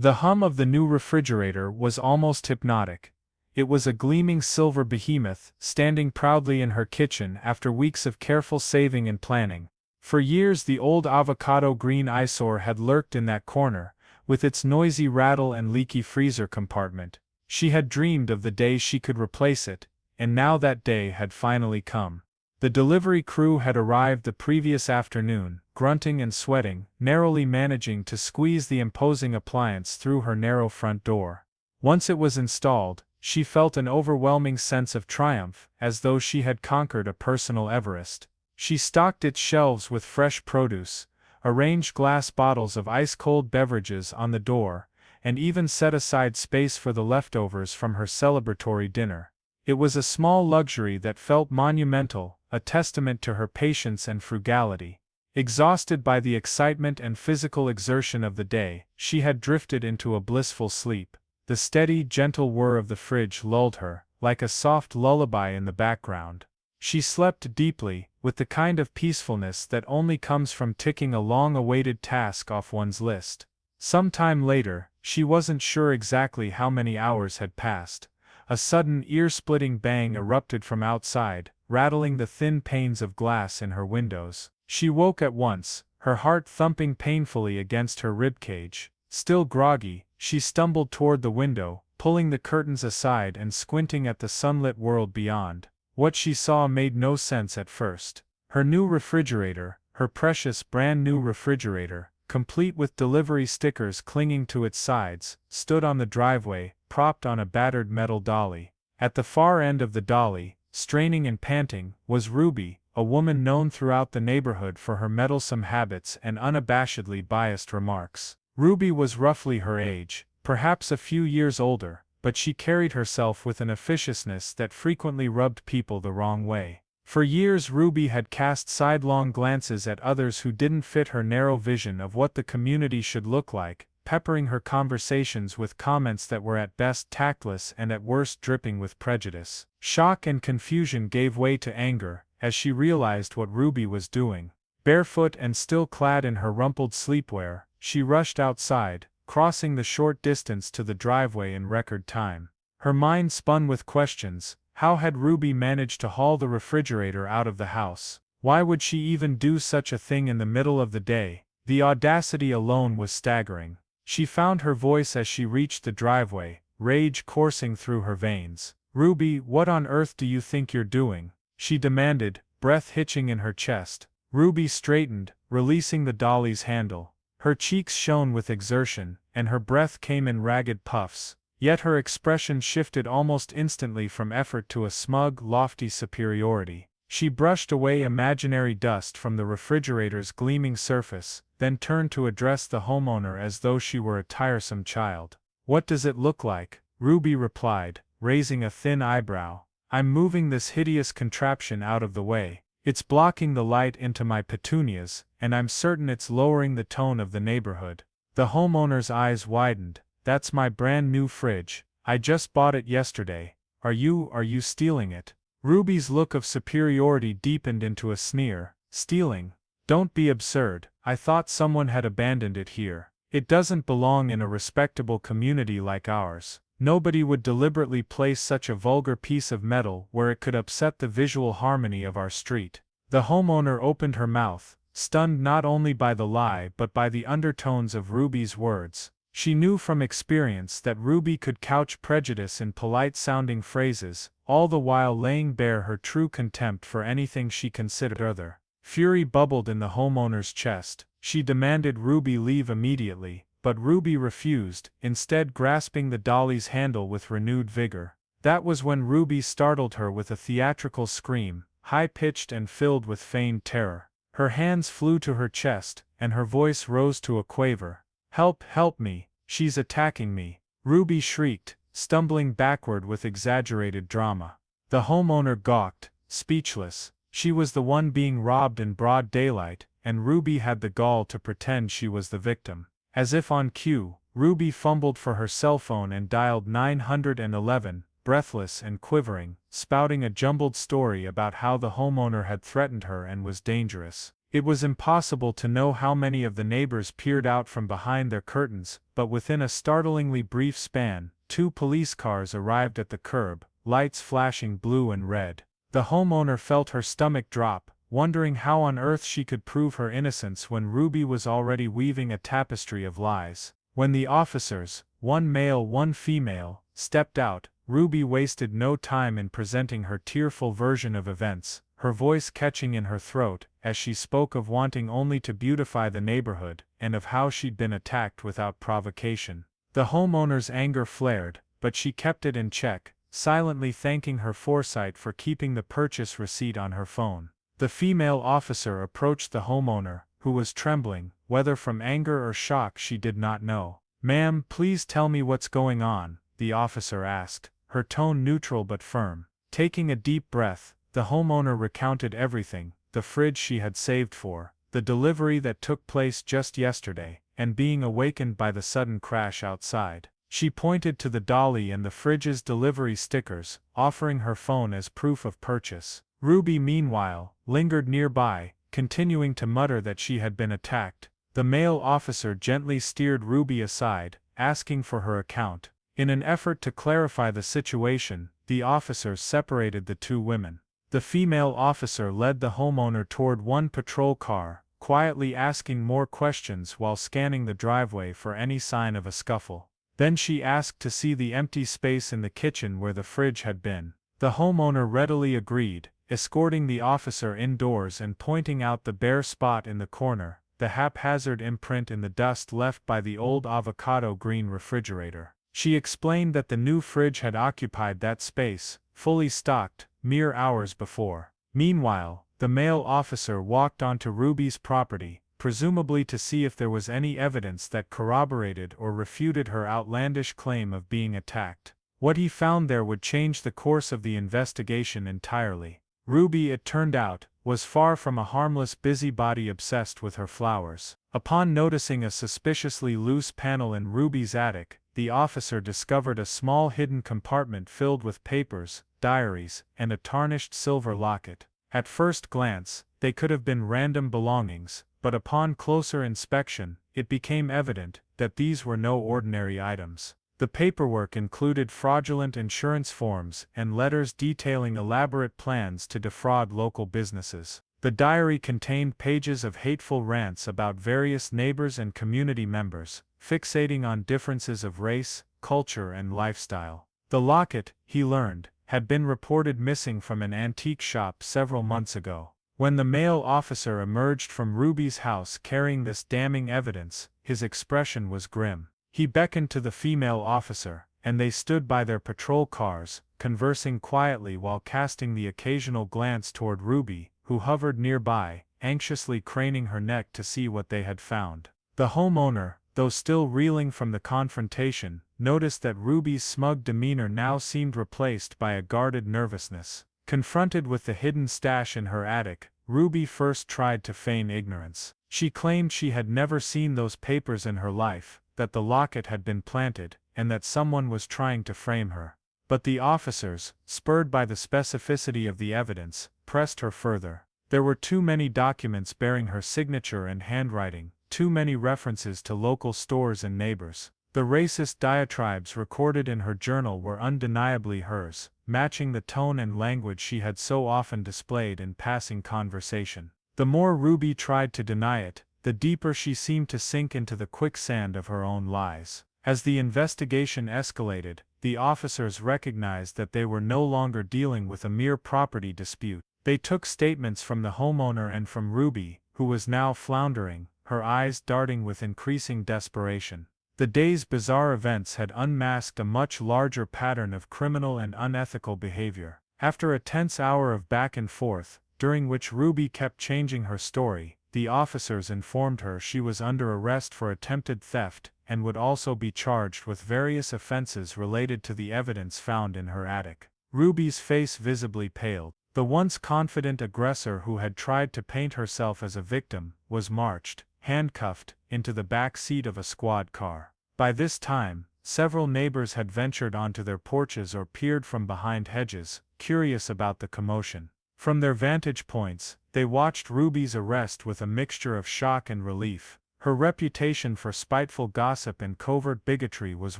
The hum of the new refrigerator was almost hypnotic. It was a gleaming silver behemoth, standing proudly in her kitchen after weeks of careful saving and planning. For years the old avocado green eyesore had lurked in that corner, with its noisy rattle and leaky freezer compartment. She had dreamed of the day she could replace it, and now that day had finally come. The delivery crew had arrived the previous afternoon, grunting and sweating, narrowly managing to squeeze the imposing appliance through her narrow front door. Once it was installed, she felt an overwhelming sense of triumph, as though she had conquered a personal Everest. She stocked its shelves with fresh produce, arranged glass bottles of ice-cold beverages on the door, and even set aside space for the leftovers from her celebratory dinner. It was a small luxury that felt monumental, a testament to her patience and frugality. Exhausted by the excitement and physical exertion of the day, she had drifted into a blissful sleep. The steady, gentle whir of the fridge lulled her, like a soft lullaby in the background. She slept deeply, with the kind of peacefulness that only comes from ticking a long-awaited task off one's list. Some time later, she wasn't sure exactly how many hours had passed. A sudden ear-splitting bang erupted from outside, rattling the thin panes of glass in her windows. She woke at once, her heart thumping painfully against her ribcage. Still groggy, she stumbled toward the window, pulling the curtains aside and squinting at the sunlit world beyond. What she saw made no sense at first. Her new refrigerator, her precious brand new refrigerator, complete with delivery stickers clinging to its sides, stood on the driveway, propped on a battered metal dolly. At the far end of the dolly, straining and panting, was Ruby, a woman known throughout the neighborhood for her meddlesome habits and unabashedly biased remarks. Ruby was roughly her age, perhaps a few years older, but she carried herself with an officiousness that frequently rubbed people the wrong way. For years Ruby had cast sidelong glances at others who didn't fit her narrow vision of what the community should look like, peppering her conversations with comments that were at best tactless and at worst dripping with prejudice. Shock and confusion gave way to anger, as she realized what Ruby was doing. Barefoot and still clad in her rumpled sleepwear, she rushed outside, crossing the short distance to the driveway in record time. Her mind spun with questions. How had Ruby managed to haul the refrigerator out of the house? Why would she even do such a thing in the middle of the day? The audacity alone was staggering. She found her voice as she reached the driveway, rage coursing through her veins. "Ruby, what on earth do you think you're doing?" she demanded, breath hitching in her chest. Ruby straightened, releasing the dolly's handle. Her cheeks shone with exertion, and her breath came in ragged puffs. Yet her expression shifted almost instantly from effort to a smug, lofty superiority. She brushed away imaginary dust from the refrigerator's gleaming surface, then turned to address the homeowner as though she were a tiresome child. "What does it look like?" Ruby replied, raising a thin eyebrow. "I'm moving this hideous contraption out of the way. It's blocking the light into my petunias, and I'm certain it's lowering the tone of the neighborhood." The homeowner's eyes widened. "That's my brand new fridge. I just bought it yesterday. Are you stealing it?" Ruby's look of superiority deepened into a sneer. "Stealing? Don't be absurd. I thought someone had abandoned it here. It doesn't belong in a respectable community like ours. Nobody would deliberately place such a vulgar piece of metal where it could upset the visual harmony of our street." The homeowner opened her mouth, stunned not only by the lie but by the undertones of Ruby's words. She knew from experience that Ruby could couch prejudice in polite-sounding phrases, all the while laying bare her true contempt for anything she considered other. Fury bubbled in the homeowner's chest. She demanded Ruby leave immediately, but Ruby refused, instead grasping the dolly's handle with renewed vigor. That was when Ruby startled her with a theatrical scream, high-pitched and filled with feigned terror. Her hands flew to her chest, and her voice rose to a quaver. Help me, she's attacking me," Ruby shrieked, stumbling backward with exaggerated drama. The homeowner gawked, speechless. She was the one being robbed in broad daylight, and Ruby had the gall to pretend she was the victim. As if on cue, Ruby fumbled for her cell phone and dialed 911, breathless and quivering, spouting a jumbled story about how the homeowner had threatened her and was dangerous. It was impossible to know how many of the neighbors peered out from behind their curtains, but within a startlingly brief span, 2 police cars arrived at the curb, lights flashing blue and red. The homeowner felt her stomach drop, wondering how on earth she could prove her innocence when Ruby was already weaving a tapestry of lies. When the officers, one male, one female, stepped out, Ruby wasted no time in presenting her tearful version of events, her voice catching in her throat as she spoke of wanting only to beautify the neighborhood, and of how she'd been attacked without provocation. The homeowner's anger flared, but she kept it in check, silently thanking her foresight for keeping the purchase receipt on her phone. The female officer approached the homeowner, who was trembling, whether from anger or shock she did not know. "Ma'am, please tell me what's going on," the officer asked, her tone neutral but firm. Taking a deep breath, the homeowner recounted everything: the fridge she had saved for, the delivery that took place just yesterday, and being awakened by the sudden crash outside. She pointed to the dolly and the fridge's delivery stickers, offering her phone as proof of purchase. Ruby, meanwhile, lingered nearby, continuing to mutter that she had been attacked. The male officer gently steered Ruby aside, asking for her account. In an effort to clarify the situation, the officers separated the 2 women. The female officer led the homeowner toward one patrol car, quietly asking more questions while scanning the driveway for any sign of a scuffle. Then she asked to see the empty space in the kitchen where the fridge had been. The homeowner readily agreed, escorting the officer indoors and pointing out the bare spot in the corner, the haphazard imprint in the dust left by the old avocado green refrigerator. She explained that the new fridge had occupied that space, fully stocked, mere hours before. Meanwhile, the male officer walked onto Ruby's property, presumably to see if there was any evidence that corroborated or refuted her outlandish claim of being attacked. What he found there would change the course of the investigation entirely. Ruby, it turned out, was far from a harmless busybody obsessed with her flowers. Upon noticing a suspiciously loose panel in Ruby's attic, the officer discovered a small hidden compartment filled with papers, diaries, and a tarnished silver locket. At first glance, they could have been random belongings, but upon closer inspection, it became evident that these were no ordinary items. The paperwork included fraudulent insurance forms and letters detailing elaborate plans to defraud local businesses. The diary contained pages of hateful rants about various neighbors and community members, fixating on differences of race, culture, and lifestyle. The locket, he learned, had been reported missing from an antique shop several months ago. When the male officer emerged from Ruby's house carrying this damning evidence, his expression was grim. He beckoned to the female officer, and they stood by their patrol cars, conversing quietly while casting the occasional glance toward Ruby, who hovered nearby, anxiously craning her neck to see what they had found. The homeowner, though still reeling from the confrontation, noticed that Ruby's smug demeanor now seemed replaced by a guarded nervousness. Confronted with the hidden stash in her attic, Ruby first tried to feign ignorance. She claimed she had never seen those papers in her life, that the locket had been planted, and that someone was trying to frame her. But the officers, spurred by the specificity of the evidence, pressed her further. There were too many documents bearing her signature and handwriting, too many references to local stores and neighbors. The racist diatribes recorded in her journal were undeniably hers, matching the tone and language she had so often displayed in passing conversation. The more Ruby tried to deny it, the deeper she seemed to sink into the quicksand of her own lies. As the investigation escalated, the officers recognized that they were no longer dealing with a mere property dispute. They took statements from the homeowner and from Ruby, who was now floundering, her eyes darting with increasing desperation. The day's bizarre events had unmasked a much larger pattern of criminal and unethical behavior. After a tense hour of back and forth, during which Ruby kept changing her story, the officers informed her she was under arrest for attempted theft, and would also be charged with various offenses related to the evidence found in her attic. Ruby's face visibly paled. The once confident aggressor who had tried to paint herself as a victim, was marched, handcuffed, into the back seat of a squad car. By this time, several neighbors had ventured onto their porches or peered from behind hedges, curious about the commotion. From their vantage points, They watched Ruby's arrest with a mixture of shock and relief. Her reputation for spiteful gossip and covert bigotry was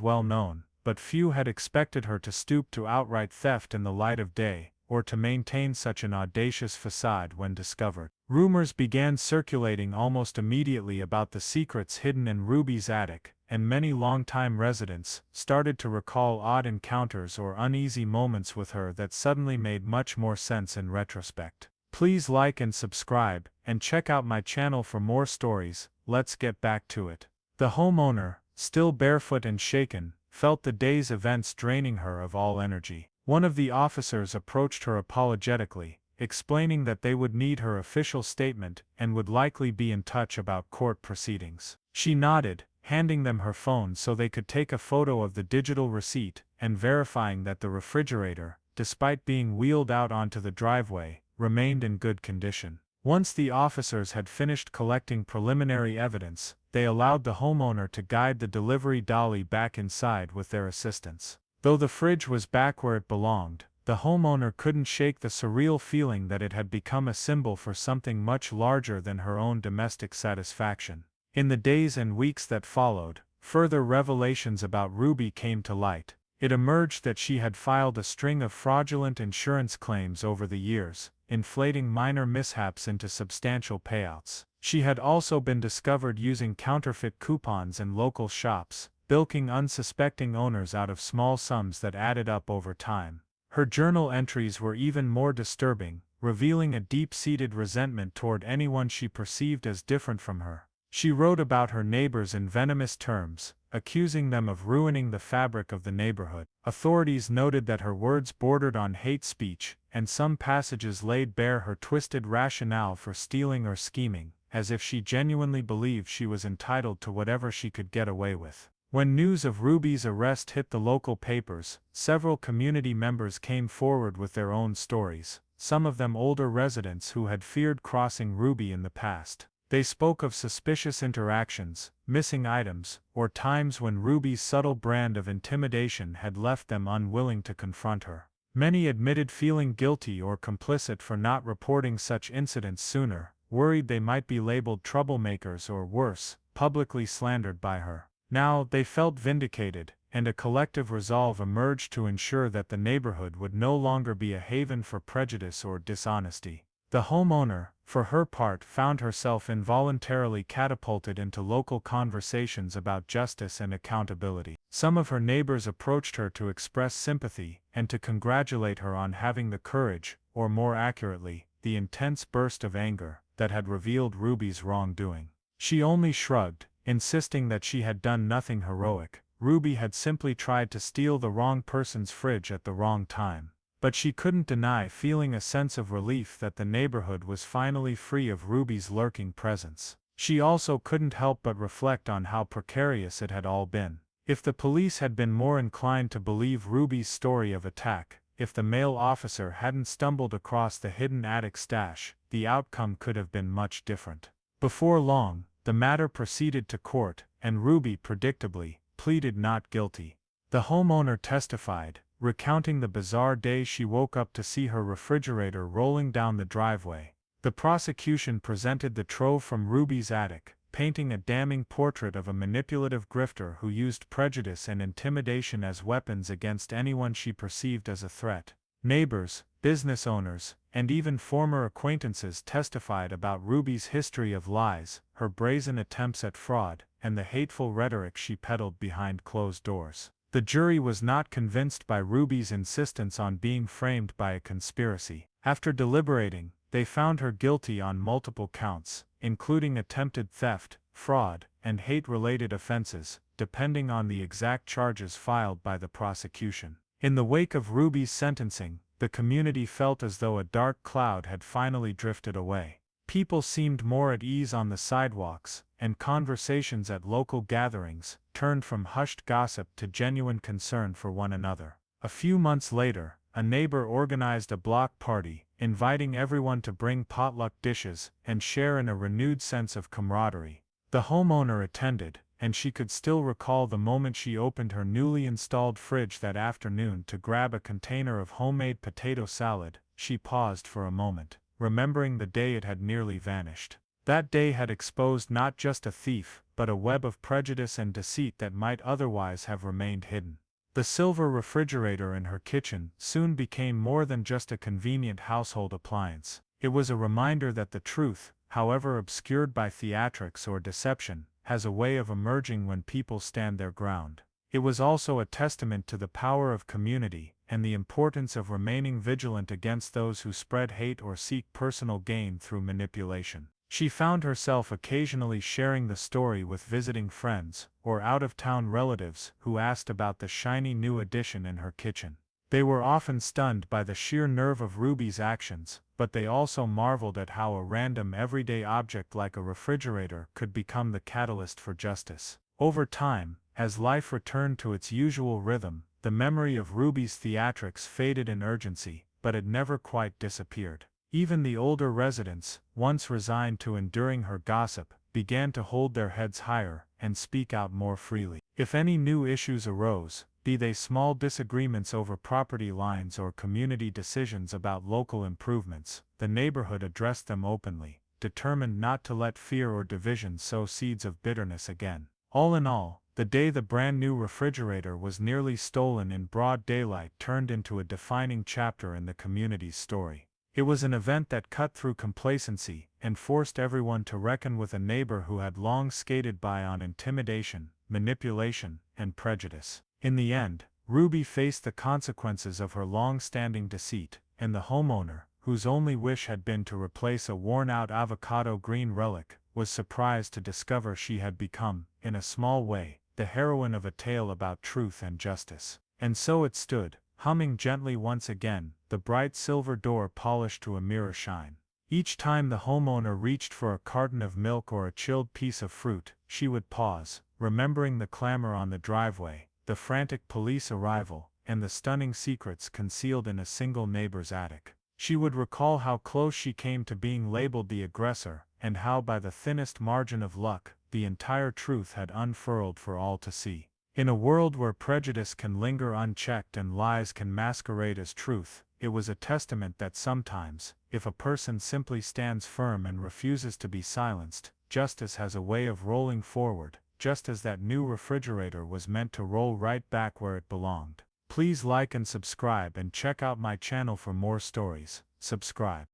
well known, but few had expected her to stoop to outright theft in the light of day, or to maintain such an audacious facade when discovered. Rumors began circulating almost immediately about the secrets hidden in Ruby's attic, and many longtime residents started to recall odd encounters or uneasy moments with her that suddenly made much more sense in retrospect. Please like and subscribe, and check out my channel for more stories. Let's get back to it. The homeowner, still barefoot and shaken, felt the day's events draining her of all energy. One of the officers approached her apologetically, explaining that they would need her official statement and would likely be in touch about court proceedings. She nodded, handing them her phone so they could take a photo of the digital receipt, and verifying that the refrigerator, despite being wheeled out onto the driveway, remained in good condition. Once the officers had finished collecting preliminary evidence, they allowed the homeowner to guide the delivery dolly back inside with their assistance. Though the fridge was back where it belonged, the homeowner couldn't shake the surreal feeling that it had become a symbol for something much larger than her own domestic satisfaction. In the days and weeks that followed, further revelations about Ruby came to light. It emerged that she had filed a string of fraudulent insurance claims over the years, inflating minor mishaps into substantial payouts. She had also been discovered using counterfeit coupons in local shops, bilking unsuspecting owners out of small sums that added up over time. Her journal entries were even more disturbing, revealing a deep-seated resentment toward anyone she perceived as different from her. She wrote about her neighbors in venomous terms, accusing them of ruining the fabric of the neighborhood. Authorities noted that her words bordered on hate speech, and some passages laid bare her twisted rationale for stealing or scheming, as if she genuinely believed she was entitled to whatever she could get away with. When news of Ruby's arrest hit the local papers, several community members came forward with their own stories, some of them older residents who had feared crossing Ruby in the past. They spoke of suspicious interactions, missing items, or times when Ruby's subtle brand of intimidation had left them unwilling to confront her. Many admitted feeling guilty or complicit for not reporting such incidents sooner, worried they might be labeled troublemakers or worse, publicly slandered by her. Now they felt vindicated, and a collective resolve emerged to ensure that the neighborhood would no longer be a haven for prejudice or dishonesty. The homeowner, for her part, found herself involuntarily catapulted into local conversations about justice and accountability. Some of her neighbors approached her to express sympathy and to congratulate her on having the courage, or more accurately, the intense burst of anger, that had revealed Ruby's wrongdoing. She only shrugged, insisting that she had done nothing heroic. Ruby had simply tried to steal the wrong person's fridge at the wrong time. But she couldn't deny feeling a sense of relief that the neighborhood was finally free of Ruby's lurking presence. She also couldn't help but reflect on how precarious it had all been. If the police had been more inclined to believe Ruby's story of attack, if the male officer hadn't stumbled across the hidden attic stash, the outcome could have been much different. Before long, the matter proceeded to court, and Ruby, predictably, pleaded not guilty. The homeowner testified, recounting the bizarre day she woke up to see her refrigerator rolling down the driveway. The prosecution presented the trove from Ruby's attic, painting a damning portrait of a manipulative grifter who used prejudice and intimidation as weapons against anyone she perceived as a threat. Neighbors, business owners, and even former acquaintances testified about Ruby's history of lies, her brazen attempts at fraud, and the hateful rhetoric she peddled behind closed doors. The jury was not convinced by Ruby's insistence on being framed by a conspiracy. After deliberating, they found her guilty on multiple counts, including attempted theft, fraud, and hate-related offenses, depending on the exact charges filed by the prosecution. In the wake of Ruby's sentencing, the community felt as though a dark cloud had finally drifted away. People seemed more at ease on the sidewalks, and conversations at local gatherings turned from hushed gossip to genuine concern for one another. A few months later, a neighbor organized a block party, inviting everyone to bring potluck dishes and share in a renewed sense of camaraderie. The homeowner attended, and she could still recall the moment she opened her newly installed fridge that afternoon to grab a container of homemade potato salad. She paused for a moment, remembering the day it had nearly vanished. That day had exposed not just a thief, but a web of prejudice and deceit that might otherwise have remained hidden. The silver refrigerator in her kitchen soon became more than just a convenient household appliance. It was a reminder that the truth, however obscured by theatrics or deception, has a way of emerging when people stand their ground. It was also a testament to the power of community, and the importance of remaining vigilant against those who spread hate or seek personal gain through manipulation. She found herself occasionally sharing the story with visiting friends, or out-of-town relatives who asked about the shiny new addition in her kitchen. They were often stunned by the sheer nerve of Ruby's actions, but they also marveled at how a random everyday object like a refrigerator could become the catalyst for justice. Over time, as life returned to its usual rhythm, the memory of Ruby's theatrics faded in urgency, but it never quite disappeared. Even the older residents, once resigned to enduring her gossip, began to hold their heads higher and speak out more freely. If any new issues arose, be they small disagreements over property lines or community decisions about local improvements, the neighborhood addressed them openly, determined not to let fear or division sow seeds of bitterness again. All in all, the day the brand new refrigerator was nearly stolen in broad daylight turned into a defining chapter in the community's story. It was an event that cut through complacency and forced everyone to reckon with a neighbor who had long skated by on intimidation, manipulation, and prejudice. In the end, Ruby faced the consequences of her long-standing deceit, and the homeowner, whose only wish had been to replace a worn-out avocado green relic, was surprised to discover she had become, in a small way, the heroine of a tale about truth and justice. And so it stood, humming gently once again, the bright silver door polished to a mirror shine. Each time the homeowner reached for a carton of milk or a chilled piece of fruit, she would pause, remembering the clamor on the driveway, the frantic police arrival, and the stunning secrets concealed in a single neighbor's attic. She would recall how close she came to being labeled the aggressor, and how by the thinnest margin of luck, the entire truth had unfurled for all to see. In a world where prejudice can linger unchecked and lies can masquerade as truth, it was a testament that sometimes, if a person simply stands firm and refuses to be silenced, justice has a way of rolling forward, just as that new refrigerator was meant to roll right back where it belonged. Please like and subscribe and check out my channel for more stories. Subscribe.